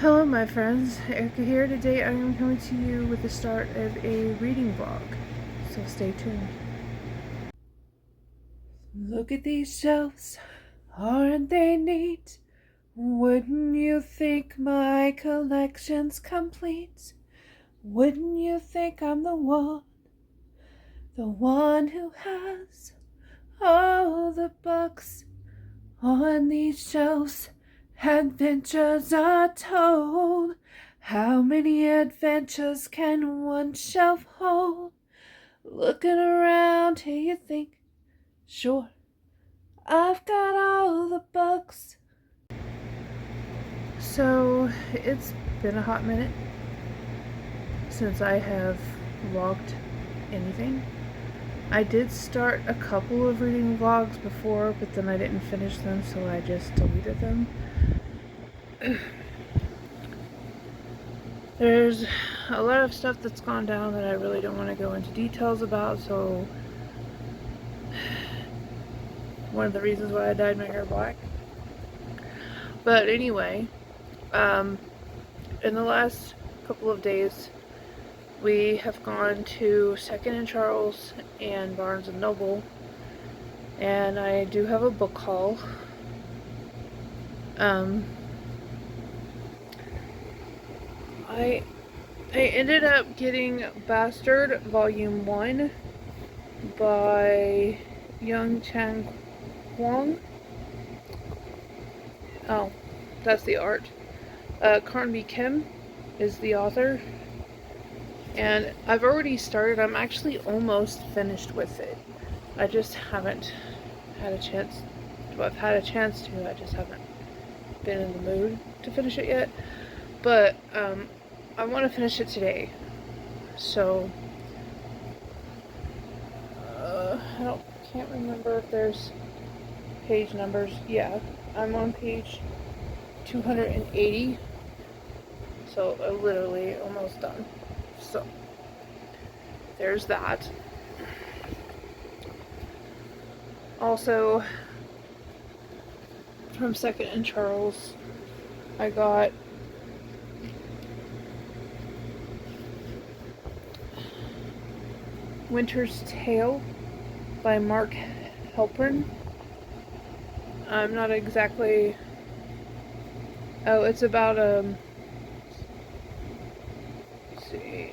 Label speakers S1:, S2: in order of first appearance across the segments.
S1: Hello, my friends. Erica here. Today I am coming to you with the start of a reading vlog, so stay tuned. Look at these shelves, aren't they neat? Wouldn't you think my collection's complete? Wouldn't you think I'm the one who has all the books on these shelves? Adventures are told. How many adventures can one shelf hold? Looking around here, you think, sure, I've got all the books. So, it's been a hot minute since I have vlogged anything. I did start a couple of reading vlogs before, but then I didn't finish them, so I just deleted them. There's a lot of stuff that's gone down that I really don't want to go into details about, so one of the reasons why I dyed my hair black. But anyway, in the last couple of days, we have gone to Second and Charles and Barnes and Noble, and I do have a book haul. I ended up getting Bastard Volume 1 by Young Chan Kwong. Oh, that's the art. Carnby Kim is the author. And I've already started. I'm actually almost finished with it. I just haven't had a chance. Well, I've had a chance to. I just haven't been in the mood to finish it yet. But I want to finish it today. So I can't remember if there's page numbers. Yeah, I'm on page 280. So I'm literally almost done. So there's that. Also, from Second and Charles, I got Winter's Tale by Mark Helprin. I'm not exactly... Oh, it's about, let's see...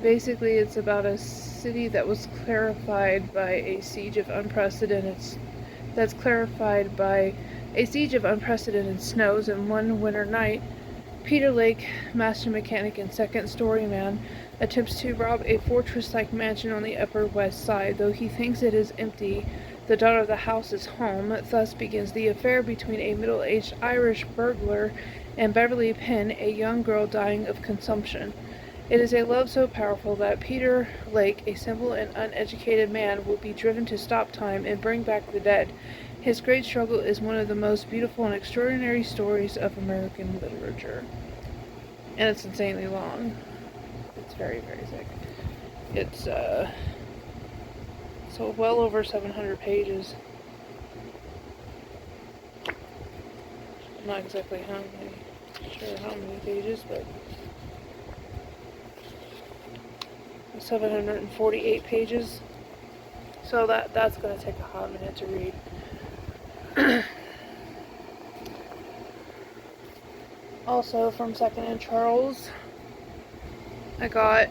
S1: Basically, it's about a city that was clarified by a siege of unprecedented... That's clarified by a siege of unprecedented snows, and one winter night, Peter Lake, master mechanic and second-story man, attempts to rob a fortress-like mansion on the Upper West Side. Though he thinks it is empty, the daughter of the house is home. Thus begins the affair between a middle-aged Irish burglar and Beverly Penn, a young girl dying of consumption. It is a love so powerful that Peter Lake, a simple and uneducated man, will be driven to stop time and bring back the dead. His great struggle is one of the most beautiful and extraordinary stories of American literature. And it's insanely long. It's very, very thick. It's, so well over 700 pages. I'm not exactly sure how many pages, but 748 pages. So that's going to take a hot minute to read. Also from Second and Charles, I got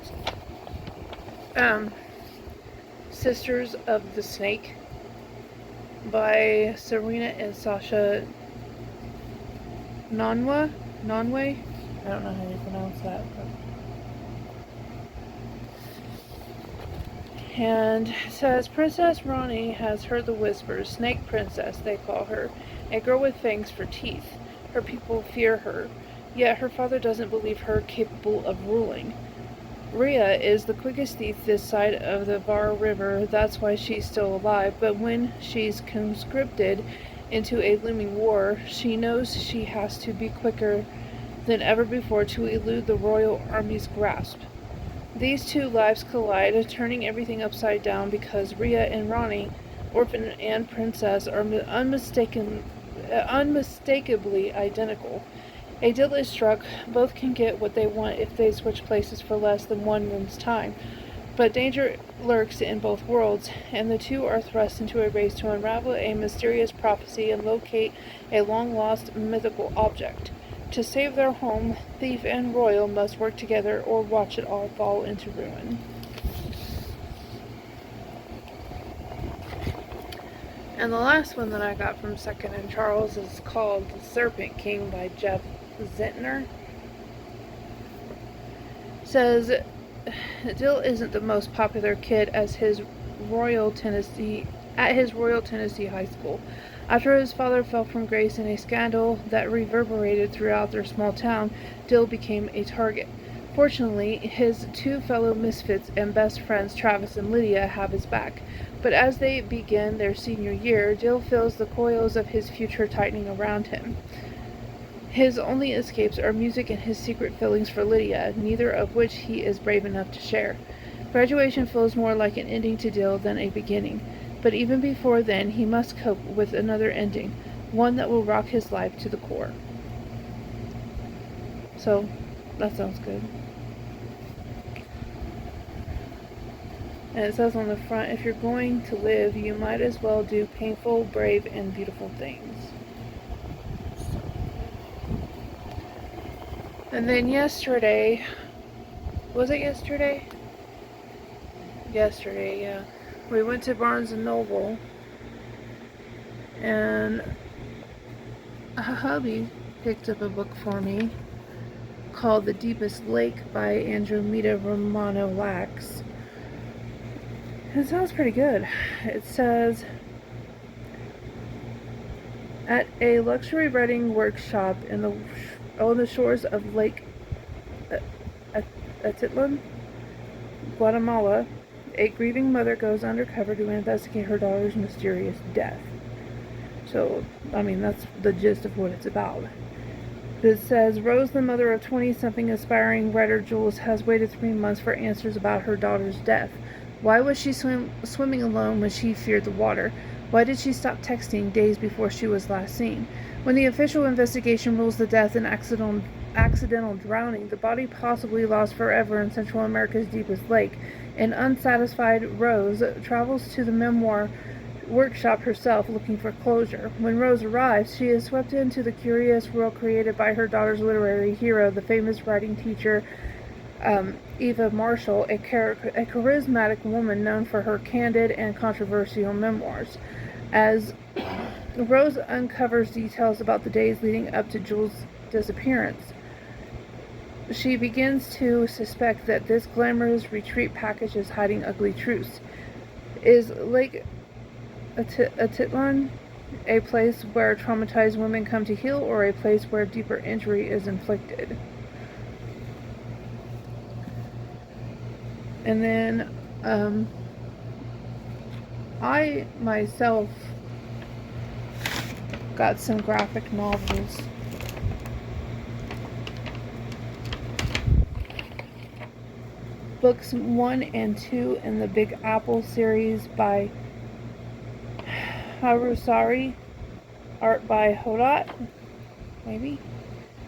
S1: Sisters of the Snake by Serena and Sasha Nonway. I don't know how you pronounce that. And it says, Princess Ronnie has heard the whispers. Snake Princess, they call her. A girl with fangs for teeth. Her people fear her. Yet her father doesn't believe her capable of ruling. Rhea is the quickest thief this side of the Var River. That's why she's still alive. But when she's conscripted into a looming war, she knows she has to be quicker than ever before to elude the royal army's grasp. These two lives collide, turning everything upside down because Rhea and Ronnie orphan and princess are unmistakably identical. A deal is struck. Both can get what they want if they switch places for less than one moon's time. But danger lurks in both worlds, and the two are thrust into a race to unravel a mysterious prophecy and locate a long-lost mythical object. To save their home, thief and royal must work together or watch it all fall into ruin. And the last one that I got from Second and Charles is called The Serpent King by Jeff Zentner. Says Dill isn't the most popular kid at his Royal Tennessee High School. After his father fell from grace in a scandal that reverberated throughout their small town, Dill became a target. Fortunately, his two fellow misfits and best friends, Travis and Lydia, have his back. But as they begin their senior year, Dill feels the coils of his future tightening around him. His only escapes are music and his secret feelings for Lydia, neither of which he is brave enough to share. Graduation feels more like an ending to Dill than a beginning, but even before then he must cope with another ending, one that will rock his life to the core. So, that sounds good. And it says on the front, if you're going to live, you might as well do painful, brave, and beautiful things. And then yesterday, was it yesterday? Yesterday, yeah. We went to Barnes & Noble, and a hubby picked up a book for me called The Deepest Lake by Andromeda Romano Lax. It sounds pretty good. It says, at a luxury writing workshop on the shores of Lake Atitlan, Guatemala, a grieving mother goes undercover to investigate her daughter's mysterious death. So, I mean, that's the gist of what it's about. It says, Rose, the mother of 20-something aspiring writer Jules, has waited 3 months for answers about her daughter's death. Why was she swimming alone when she feared the water? Why did she stop texting days before she was last seen? When the official investigation rules the death an accidental drowning, the body possibly lost forever in Central America's deepest lake, an unsatisfied Rose travels to the memoir workshop herself looking for closure. When Rose arrives, she is swept into the curious world created by her daughter's literary hero, the famous writing teacher Eva Marshall, a charismatic woman known for her candid and controversial memoirs. As Rose uncovers details about the days leading up to Jules' disappearance, she begins to suspect that this glamorous retreat package is hiding ugly truths. Is Lake Atitlan a place where traumatized women come to heal, or a place where deeper injury is inflicted? And then, I myself got some graphic novels. Books 1 and 2 in the Big Apple series by Harusari, art by Hodot, maybe?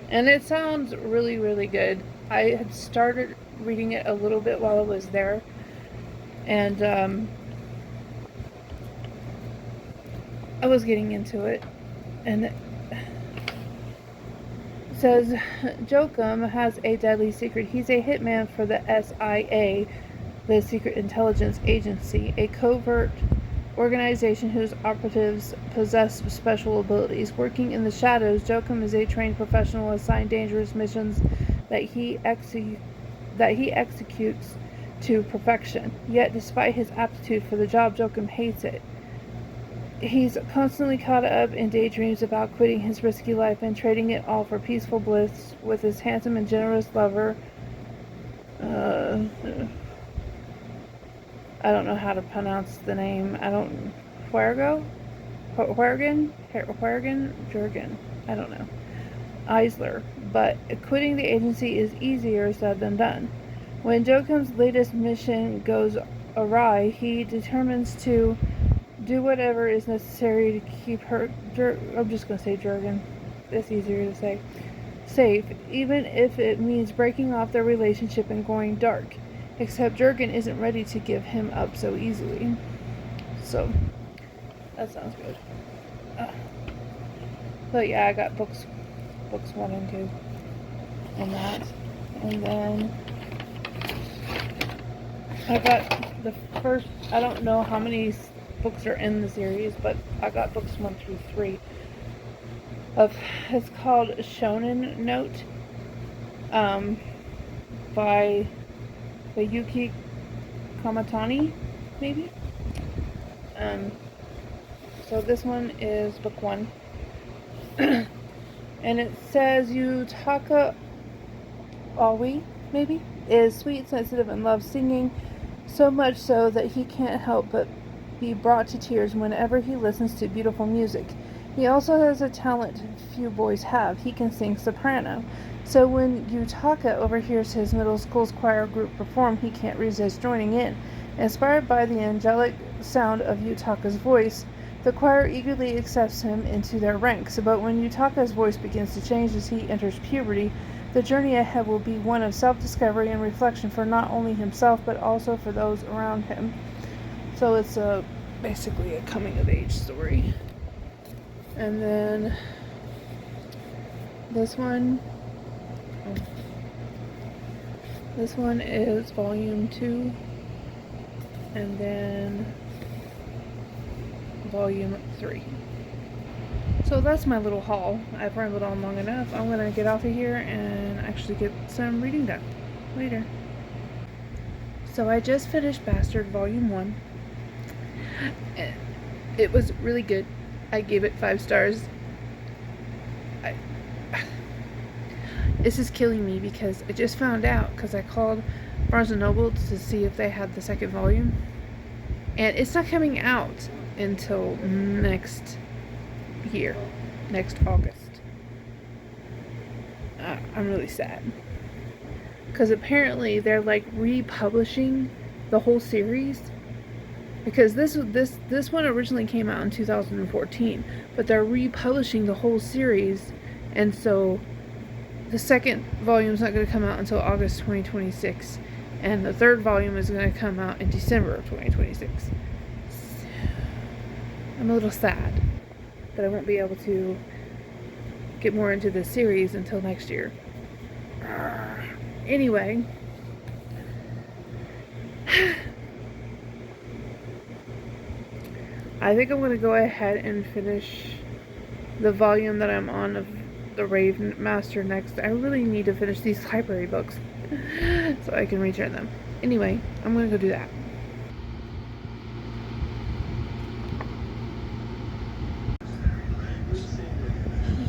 S1: And it sounds really, really good. I had started reading it a little bit while I was there, and I was getting into it, and it says Jokum has a deadly secret. He's a hitman for the SIA, the Secret Intelligence Agency, a covert organization whose operatives possess special abilities. Working in the shadows, Jokum is a trained professional assigned dangerous missions that he executes to perfection. Yet, despite his aptitude for the job, Jokum hates it. He's constantly caught up in daydreams about quitting his risky life and trading it all for peaceful bliss with his handsome and generous lover. I don't know how to pronounce the name. Jurgen? I don't know. Eisler. But quitting the agency is easier said than done. When Jokum's latest mission goes awry, he determines to do whatever is necessary to keep her, I'm just going to say Jurgen, it's easier to say, safe, even if it means breaking off their relationship and going dark. Except Jurgen isn't ready to give him up so easily. So, that sounds good. But yeah, I got books 1 and 2 and that. And then I got the first, I don't know how many books are in the series, but I got books 1 through 3 of, it's called Shonen Note, by Yuki Kamatani, maybe. So this one is book 1. And it says Yutaka Aoi, maybe, is sweet, sensitive, and loves singing, so much so that he can't help but be brought to tears whenever he listens to beautiful music. He also has a talent few boys have. He can sing soprano. So when Yutaka overhears his middle school's choir group perform, he can't resist joining in. Inspired by the angelic sound of Yutaka's voice, the choir eagerly accepts him into their ranks. But when Yutaka's voice begins to change as he enters puberty, the journey ahead will be one of self-discovery and reflection for not only himself, but also for those around him. So it's basically a coming-of-age story. And then this one is volume 2, and then volume 3. So that's my little haul. I've rambled on long enough. I'm gonna get off of here and actually get some reading done later. So I just finished Bastard Volume 1. It was really good. I gave it 5 stars. This is killing me because I just found out, because I called Barnes & Noble to see if they had the second volume, and it's not coming out until next year, next August. I'm really sad, because apparently they're like republishing the whole series, because this one originally came out in 2014, but they're republishing the whole series, and so the second volume is not going to come out until August 2026, and the third volume is going to come out in December of 2026. I'm a little sad that I won't be able to get more into this series until next year. Anyway, I think I'm going to go ahead and finish the volume that I'm on of the Rave Master next. I really need to finish these library books so I can return them. Anyway, I'm going to go do that.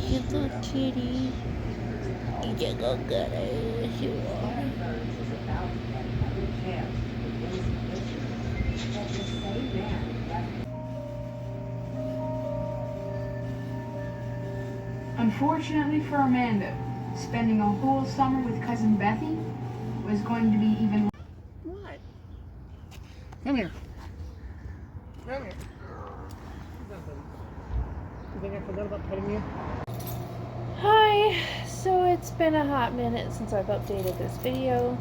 S2: You little kitty. You go good as you are.
S3: Unfortunately for Amanda, spending a whole summer with Cousin Bethy was going to be even...
S2: What?
S4: Come here. Come here. You think I forgot about petting you?
S1: Hi, so it's been a hot minute since I've updated this video.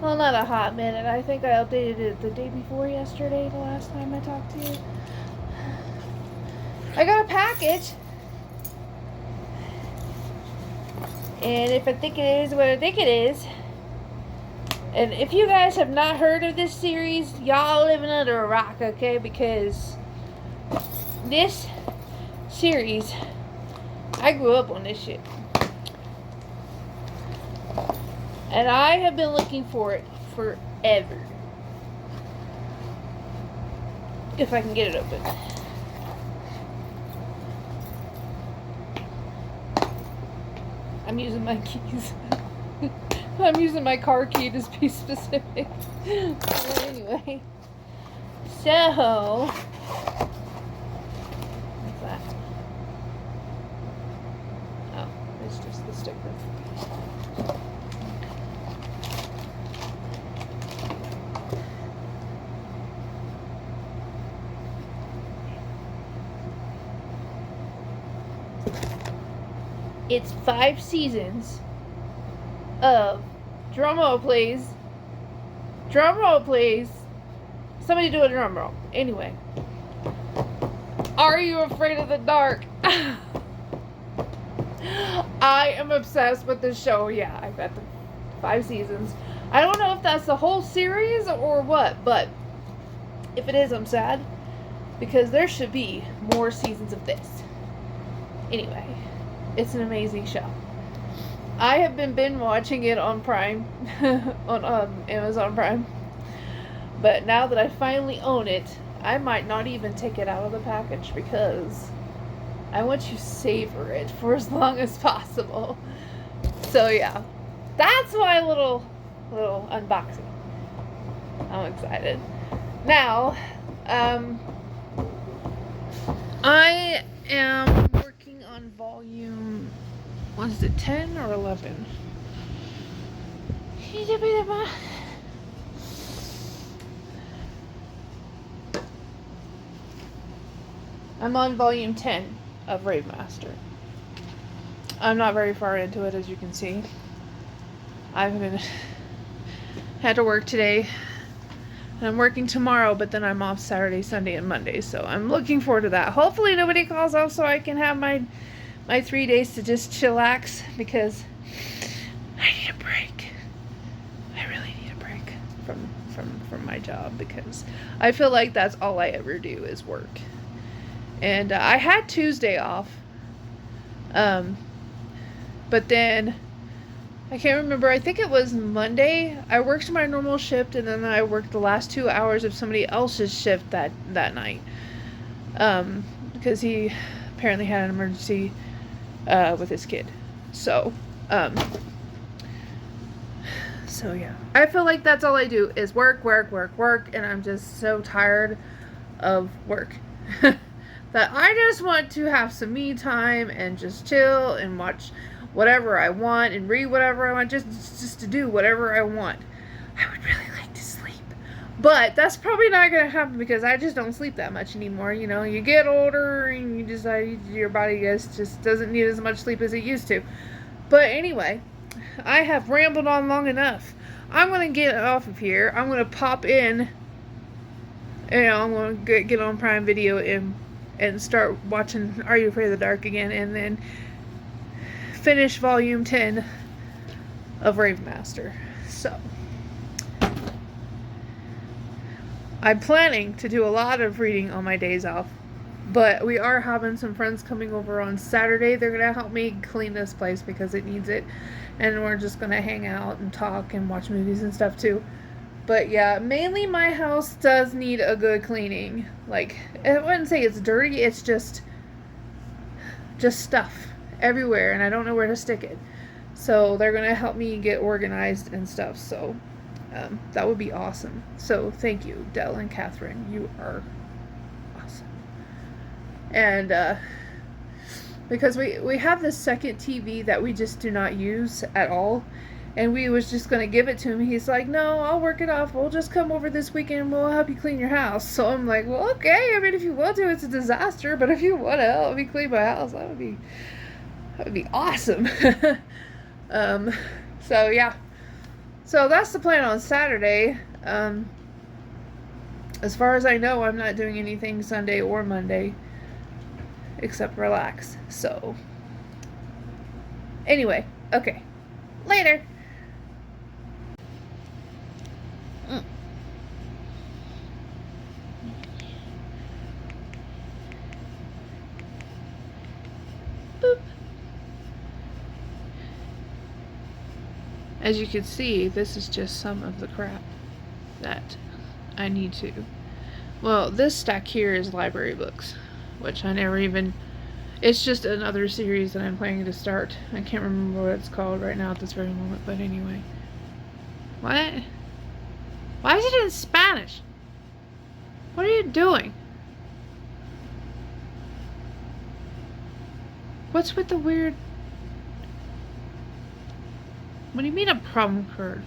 S1: Well, not a hot minute. I think I updated it the day before yesterday, the last time I talked to you. I got a package. And if I think it is what I think it is, and if you guys have not heard of this series, y'all living under a rock, okay? Because this series, I grew up on this shit. And I have been looking for it forever. If I can get it open. I'm using my keys. I'm using my car key to be specific. Well, anyway. So. What's that? Oh, it's just the sticker. It's 5 seasons of drum roll, please. Drum roll, please. Somebody do a drum roll. Anyway. Are You Afraid of the Dark? I am obsessed with this show. Yeah, I've got the 5 seasons. I don't know if that's the whole series or what, but if it is, I'm sad. Because there should be more seasons of this. Anyway, it's an amazing show. I have been binge watching it on Prime, on Amazon Prime. But now that I finally own it, I might not even take it out of the package because I want to savor it for as long as possible. So yeah, that's my little unboxing. I'm excited. Now, I am working on volume, what is it, 10 or 11? I'm on volume 10 of Rave Master. I'm not very far into it, as you can see. I've had to work today, and I'm working tomorrow, but then I'm off Saturday, Sunday, and Monday, so I'm looking forward to that. Hopefully nobody calls off so I can have my 3 days to just chillax, because I need a break. I really need a break from my job, because I feel like that's all I ever do is work. And I had Tuesday off, but then I can't remember. I think it was Monday. I worked my normal shift, and then I worked the last 2 hours of somebody else's shift that night, because he apparently had an emergency with his kid. So yeah, I feel like that's all I do is work, and I'm just so tired of work. That I just want to have some me time and just chill and watch whatever I want and read whatever I want, just to do whatever I want. I would really like to sleep, but that's probably not going to happen because I just don't sleep that much anymore. You know, you get older and you decide your body just doesn't need as much sleep as it used to. But anyway, I have rambled on long enough. I'm going to get off of here. I'm going to pop in, I'm going to get on Prime Video and start watching Are You Afraid of the Dark again, and then finish volume 10 of Rave Master. So I'm planning to do a lot of reading on my days off, but we are having some friends coming over on Saturday. They're gonna help me clean this place because it needs it, and we're just gonna hang out and talk and watch movies and stuff too. But yeah, mainly my house does need a good cleaning. Like, I wouldn't say it's dirty, it's just stuff everywhere, and I don't know where to stick it. So they're going to help me get organized and stuff. So that would be awesome. So thank you, Dell and Catherine. You are awesome. And because we have this second TV that we just do not use at all. And we was just going to give it to him. He's like, no, I'll work it off. We'll just come over this weekend and we'll help you clean your house. So I'm like, well, okay. I mean, if you want to, it's a disaster. But if you want to help me clean my house, that would be awesome. So yeah. So that's the plan on Saturday. As far as I know, I'm not doing anything Sunday or Monday except relax. So anyway, okay. Later. Boop. As you can see, this is just some of the crap that I need to. Well, this stack here is library books, which I never even... It's just another series that I'm planning to start. I can't remember what it's called right now at this very moment, but anyway. What? Why is it in Spanish? What are you doing? What's with the weird... What do you mean a problem occurred?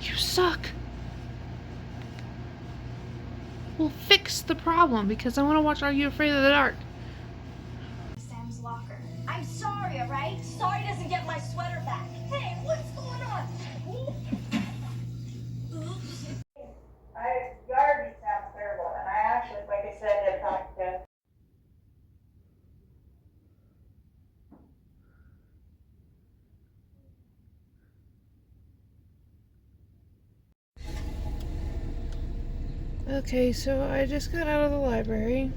S1: You suck. We'll fix the problem because I want to watch Are You Afraid of the Dark?
S5: okay? Sorry doesn't get my sweater back. Hey, what's going on? Oops.
S6: You already sound terrible, and I actually, like I said, have talked to.
S1: Okay, so I just got out of the library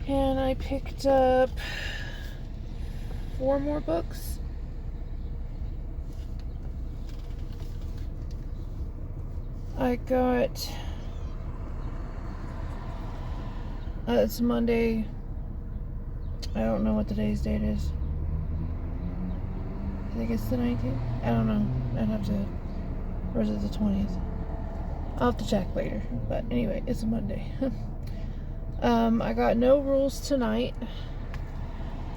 S1: and I picked up 4 more books. I got it's Monday. I don't know what today's date is. I think it's the 19th. I don't know. I'd have to. Or is it the 20th? I'll have to check later. But anyway, it's a Monday. I got No Rules Tonight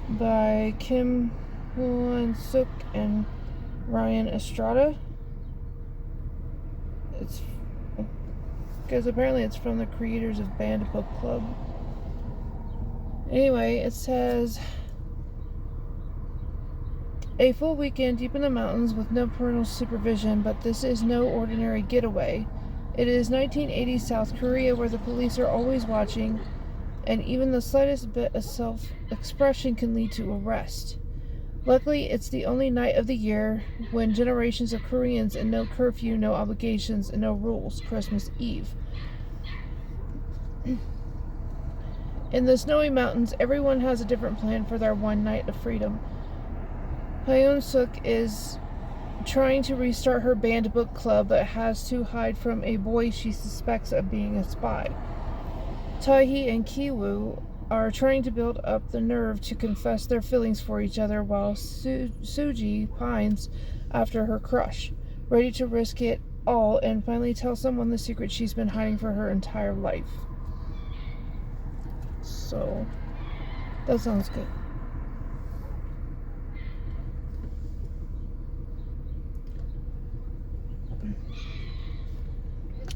S1: by Kim Hoon-suk and Ryan Estrada. It's because apparently it's from the creators of Banned Book Club. Anyway, it says a full weekend deep in the mountains with no parental supervision, but this is no ordinary getaway. It is 1980 South Korea, where the police are always watching, and even the slightest bit of self-expression can lead to arrest. Luckily, it's the only night of the year when generations of Koreans and no curfew, no obligations, and no rules, Christmas Eve. In the snowy mountains, everyone has a different plan for their one night of freedom. Hyun-suk is trying to restart her banned book club, but has to hide from a boy she suspects of being a spy. Tae-hee and Ki-woo are trying to build up the nerve to confess their feelings for each other, while Suji pines after her crush, ready to risk it all and finally tell someone the secret she's been hiding for her entire life. So, that sounds good.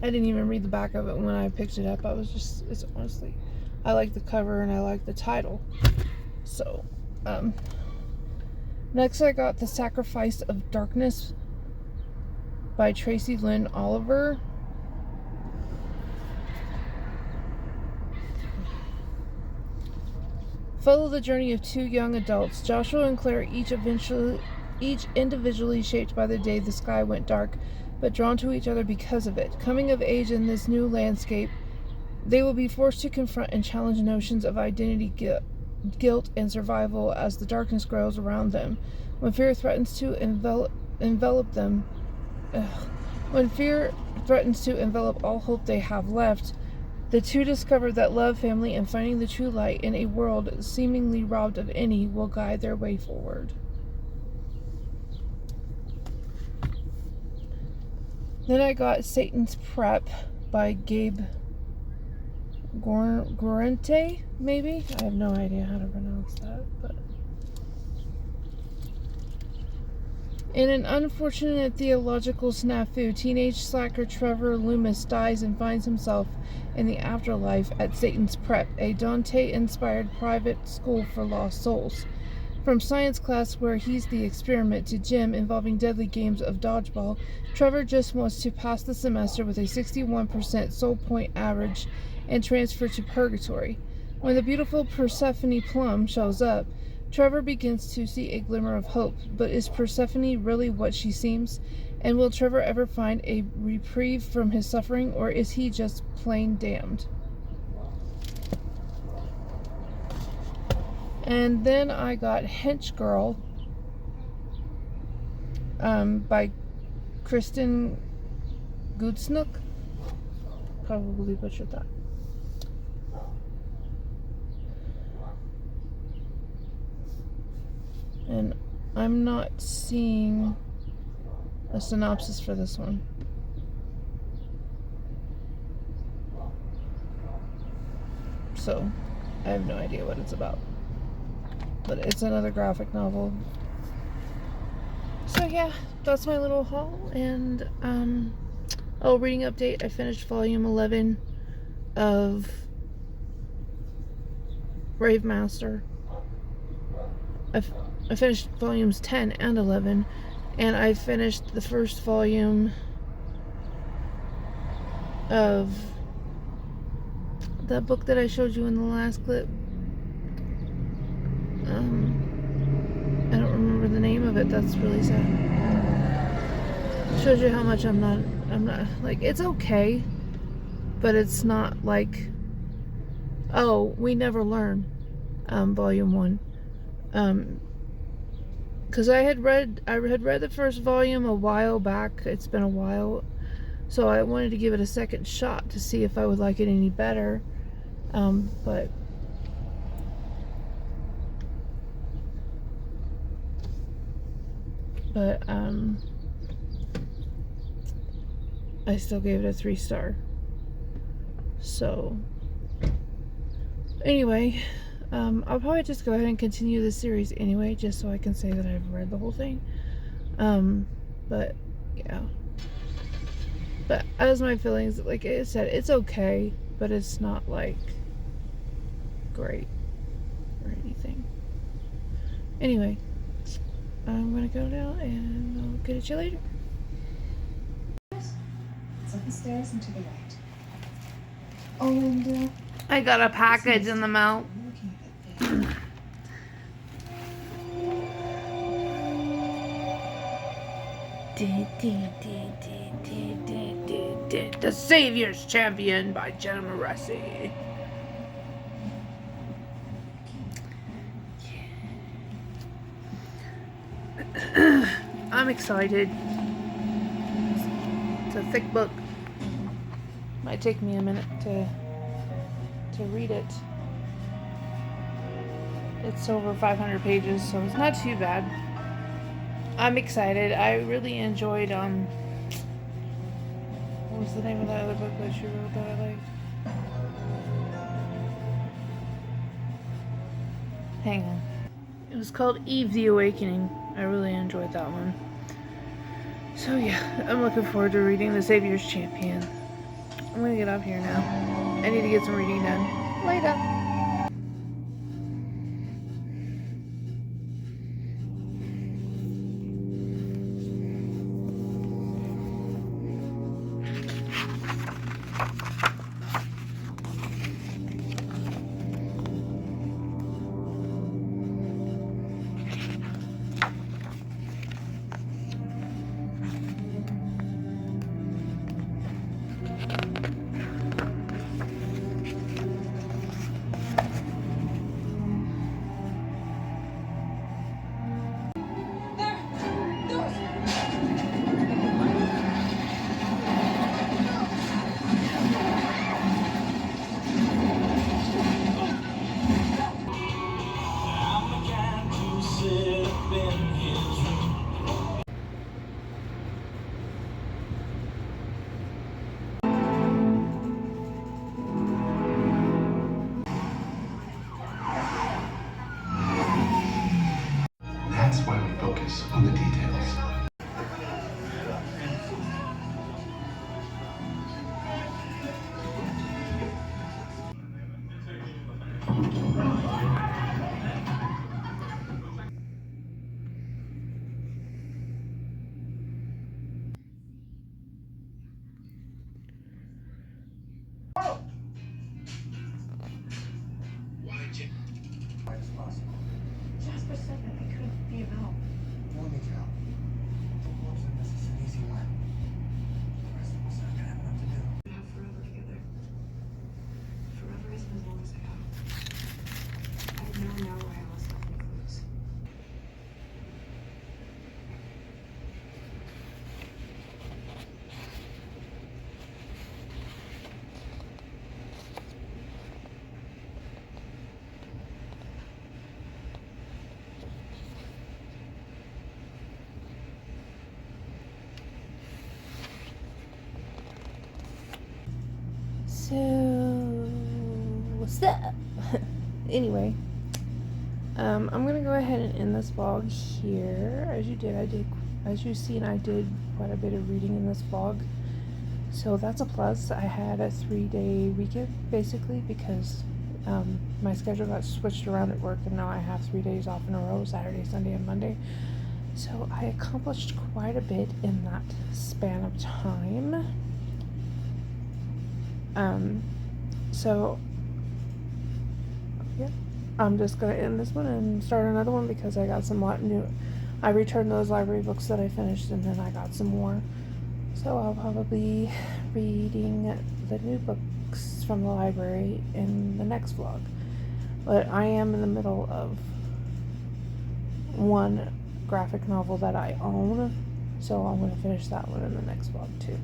S1: I didn't even read the back of it when I picked it up. It's honestly, I like the cover and I like the title. So, next I got The Sacrifice of Darkness by Tracy Lynn Oliver. Follow the journey of 2 young adults, Joshua and Claire, each individually shaped by the day the sky went dark, but drawn to each other because of it. Coming of age in this new landscape, they will be forced to confront and challenge notions of identity, guilt, and survival as the darkness grows around them. When fear threatens to envelop them, when fear threatens to envelop all hope they have left, the two discover that love, family, and finding the true light in a world seemingly robbed of any will guide their way forward. Then I got Satan's Prep by Gabe Gorente, maybe? I have no idea how to pronounce that, but... In an unfortunate theological snafu, teenage slacker Trevor Loomis dies and finds himself in the afterlife at Satan's Prep, a Dante-inspired private school for lost souls. From science class where he's the experiment to gym involving deadly games of dodgeball, Trevor just wants to pass the semester with a 61% soul point average and transfer to purgatory. When the beautiful Persephone Plum shows up, Trevor begins to see a glimmer of hope, but is Persephone really what she seems? And will Trevor ever find a reprieve from his suffering, or is he just plain damned? And then I got Hench Girl by Kristen Goodsnook. Probably butchered that. And I'm not seeing a synopsis for this one. So, I have no idea what it's about. But it's another graphic novel. So yeah, that's my little haul. And, reading update. I finished volume 11 of Brave Master. I finished volumes 10 and 11, and I finished the first volume of that book that I showed you in the last clip. I don't remember the name of it. That's really sad. Shows you how much I'm not like, it's okay, but it's not like, oh, We Never Learn, volume 1. Because I had read the first volume a while back. It's been a while, so I wanted to give it a second shot to see if I would like it any better. But I still gave it a 3-star. So anyway, I'll probably just go ahead and continue this series anyway, just so I can say that I've read the whole thing. But yeah. But as my feelings, like I said, it's okay, but it's not like great or anything. Anyway, I'm gonna go now and I'll get at you later.
S7: It's up the stairs and to the right. Oh, and
S1: I got a package in the mail. The Savior's Champion by Jenna Moreci. I'm excited. It's a thick book. Might take me a minute to read it. It's over 500 pages, so it's not too bad. I'm excited. I really enjoyed what was the name of that other book that she wrote that I liked? Hang on. It was called Eve the Awakening. I really enjoyed that one. So yeah, I'm looking forward to reading The Savior's Champion. I'm gonna get off here now. I need to get some reading done. Later.
S8: That's why we focus on the details.
S7: Jasper said that they couldn't be about.
S4: Let me tell. This is an easy one. The rest of us are gonna have enough to do.
S9: We have forever together. Forever isn't as long as I hope. I now know why I lost all my clues.
S1: So, what's up? Anyway, I'm gonna go ahead and end this vlog here. As you've seen, I did quite a bit of reading in this vlog. So that's a plus. I had a 3-day weekend, basically, because My schedule got switched around at work, and now I have 3 days off in a row, Saturday, Sunday, and Monday. So I accomplished quite a bit in that span of time. So yeah, I'm just gonna end this one and start another one because I got some new. I returned those library books that I finished, and then I got some more. So I'll probably be reading the new books from the library in the next vlog. But I am in the middle of one graphic novel that I own, so I'm going to finish that one in the next vlog too.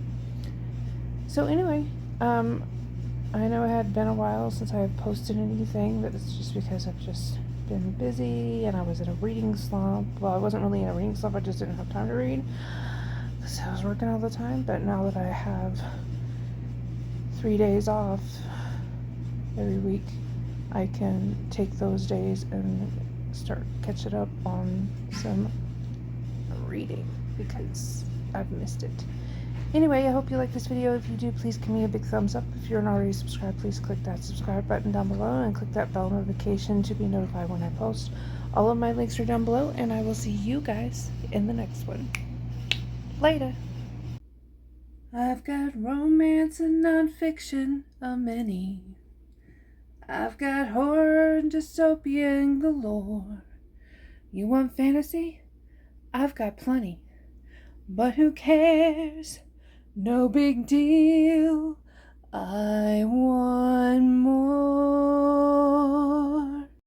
S1: So anyway, I know it had been a while since I have posted anything, but it's just because I've just been busy and I was in a reading slump. Well, I wasn't really in a reading slump, I just didn't have time to read because I was working all the time. But now that I have 3 days off every week, I can take those days and start catching up on some reading because I've missed it. Anyway, I hope you like this video. If you do, please give me a big thumbs up. If you're not already subscribed, please click that subscribe button down below and click that bell notification to be notified when I post. All of my links are down below, and I will see you guys in the next one. Later. I've got romance and nonfiction, a many. I've got horror and dystopian galore. You want fantasy? I've got plenty. But who cares? No big deal. I want more.